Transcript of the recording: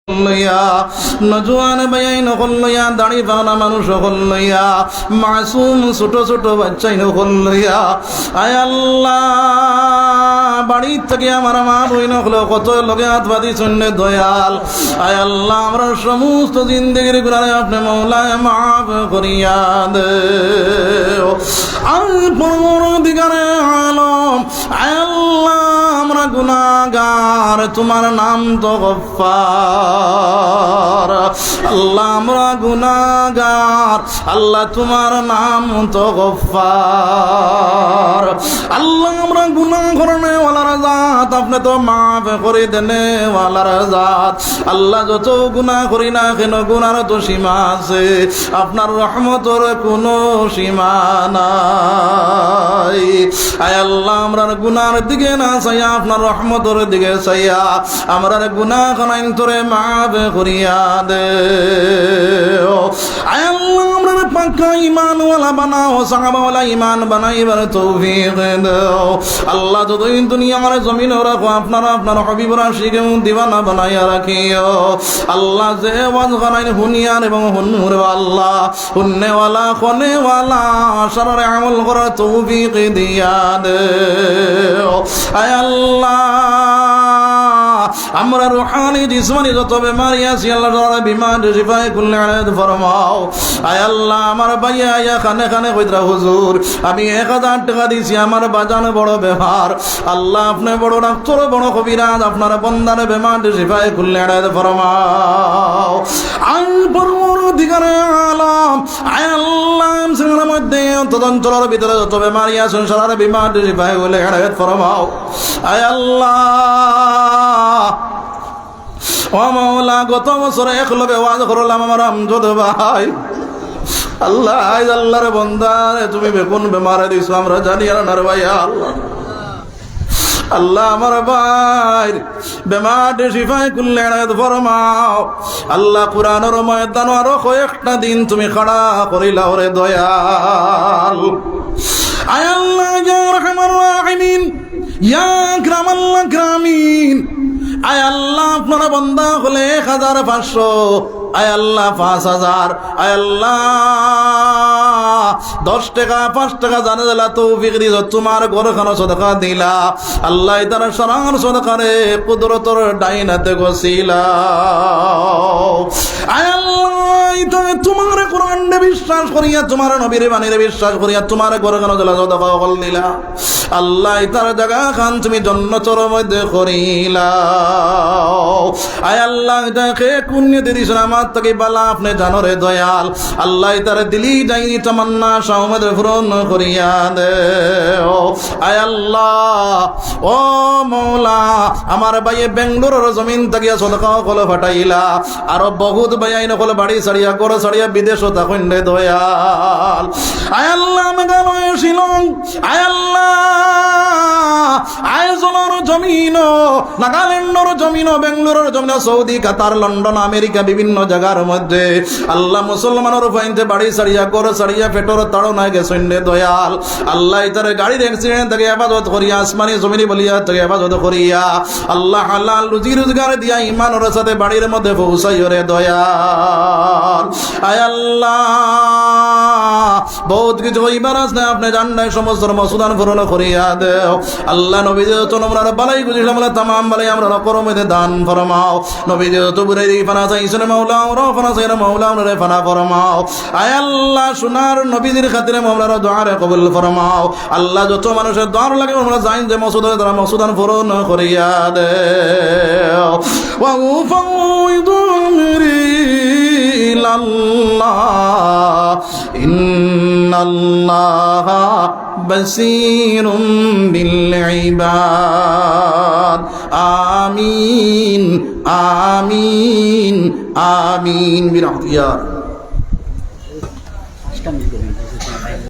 লইয়া নজওয়ান বায়াইন হল লইয়া দাড়ি পাওনা মানুষ হল লইয়া মাসুম ছোট ছোট বাচ্চাইন হল লইয়া আয় আল্লাহ বাড়ি থেকে আমার মা বইন হলো কত লগে হাত বাঁধি শূন্য দয়াল আয় আল্লাহ আমরা সমস্ত জিন্দগির গুনাহে আপনি মৌলায় মাফ করিয়া দে আল পরদিগারে আলম আয় আল্লাহ আমরা গুনাহগার তোমার নাম তো গফফার আল্লাহ আমরা গুনাহগার আল্লাহ তোমার নাম তো গফফার আল্লাহ আমরা গুনাহ করনে ওয়ালার জাত আপনি তো মাফ করে দেনে ওয়ালার জাত আল্লাহ যত গুনাহ করি না কেন গুনার তো সীমা আছে আপনার রহমতের কোনো সীমা নাই আয় আল্লাহ আমরা গুনার দিকে না চাইয়া আপনার রহমতের দিকে চাইয়া আমরা গুনাহ খানাইন তোরে মাফ করিয়া দে আয় আল্লাহ আমরা পাক্কা ঈমান ওয়ালা বানাও সাহাবাওয়ালা ঈমান বানাইবার তৌফিক দাও আল্লাহ যতদিন দুনিয়ার জমিন রাখো আপনারা আপনার হাবিবরা শিখে দিওয়ানা বানাইয়া রাখিও আল্লাহ যে ওয়াজ খানাইন হুনিয়ার এবং হুন্নুর আল্লাহ হুন্নেওয়ালা খনেওয়ালা সারারে আমল করার তৌফিক দিয়া দে আয় আল্লাহ আমরা রুহানি জিসমানি যত বেমারি আছি আল্লাহ তাআলা বিমার শিফায়ে কুল্লি আলাদ ফরমাও আয় আল্লাহ আমার ভাইয়া আয়া খানে খানে কইরা হুজুর আমি 1000 টাকা দিছি আমার বাজান বড় বেমার আল্লাহ আপনি বড় ডাক্তার বড় কবিরাজ আপনার বান্দার বেমার শিফায়ে কুল্লি আলাদ ফরমাও আল পরদিগারে আলম আয় আল্লাহ মুসলমানের মধ্যে তদন্তর ভিতরে যত বেমারি আছে সারা বিমার শিফায়ে কুল্লি আলাদ ফরমাও আয় আল্লাহ ও মাওলা গত বছর এক লগে ওয়াজ করলাম আমার আমজদ ভাই আল্লাহ আজ আল্লাহর বান্দা তুমি বেগুন বেমারে দিছো আমরা জানি আর না রে ভাই আল্লাহ আল্লাহ আমার ভাই বেমার শিফায়ে কুল্লি আলাদ ফরমাও আল্লাহ কুরআনের ময়দান আরো কয়েকটা দিন তুমি খাড়া করিলাও রে দয়াল আয় আল্লাহ ইয়া রাহমার রাহিমিন ইয়া আকরামাল আকরামিন আয় আল্লাহ আপনারা বান্দা হলে 1500 আয় আল্লাহ 5000 আয় আল্লাহ 10 টাকা 5 টাকা জানা দিলা তৌফিক দিছো তোমার ঘরখানা সদকা দিলা আল্লাহ তার সরার সদকারে কুদরতর ডাইনাতে গছিলা আয় আল্লাহ এটা তোমার কোরআনে বিশ্বাস করিয়া তোমার নবীর বাণীতে বিশ্বাস করিয়া তোমার ঘরখানা সদকা কল দিলা আল্লাহ তার জায়গা খান তুমি জান্নাতের মধ্যে করিলা আয় আল্লাহ দেখে কুন্যতে দিছ আমার থেকে বালা আপনি জানো রে দয়াল আল্লাহ তার দিলি যাইনি তামান্না সাউমদ পূরণ করিয়া দে আয় আল্লাহ ও মওলা আমার ভাইয়ে বেঙ্গলোরের জমিন থেকে সদকা কল ফাটাইলা আর বহুত ভাইয়াইন কল বাড়ি ছাড়িয়া ঘর ছাড়িয়া বিদেশ তখন রে দয়াল আয় আল্লাহ মেঘালয় শিলং আয় আল্লাহ আইজলের জমিন নাগাল্যান্ডের জমিন বেঙ্গলোরের জমিন সৌদি কাতার লন্ডন আমেরিকা বিভিন্ন জায়গার মধ্যে আল্লাহ মুসলমানের ফাইনতে বাড়ি ছাড়িয়া ঘর ছাড়িয়া পেটর তাড়নায় গেছেন রে দয়াল আল্লাহ তার গাড়ির অ্যাক্সিডেন্ট থেকে ইবাদত করিয়া আসমানি জমিনি বলিয়া থেকে ইবাদত করিয়া আল্লাহ হালাল রুজি রোজগার দিয়া ঈমানের সাথে বাড়ির মধ্যে পৌঁছাইও রে দয়াল আয় আল্লাহ বহুত কিছু হইবার আছে আপনি জানেন সমস্ত মসুদান পূরণ করিয়া দেও আল্লাহ নবী তো আমরা বালাই গুজিলাম আমরা तमाम বালাই আমরা করমে দান ফরমাও নবী তো বুরাই ফানা চাইছেন মাওলা ওরা ফানা চাইরা মাওলা ওরে ফানা ফরমাও আয় আল্লাহ সোনার নবীদের খাতিরে মাওলার দোয়ারে কবুল ফরমাও আল্লাহ যত মানুষের দোয়ার লাগে আমরা জানেন যে মসুদের দ্বারা মসুদান পূরণ করিয়া দেও ওয়া উফাউযু আমরি ইলাল্লাহ ইন্নাল্লাহা বাসীরুম বিল ইবাদ আমিন আমিন আমিন বিরহমাতিকা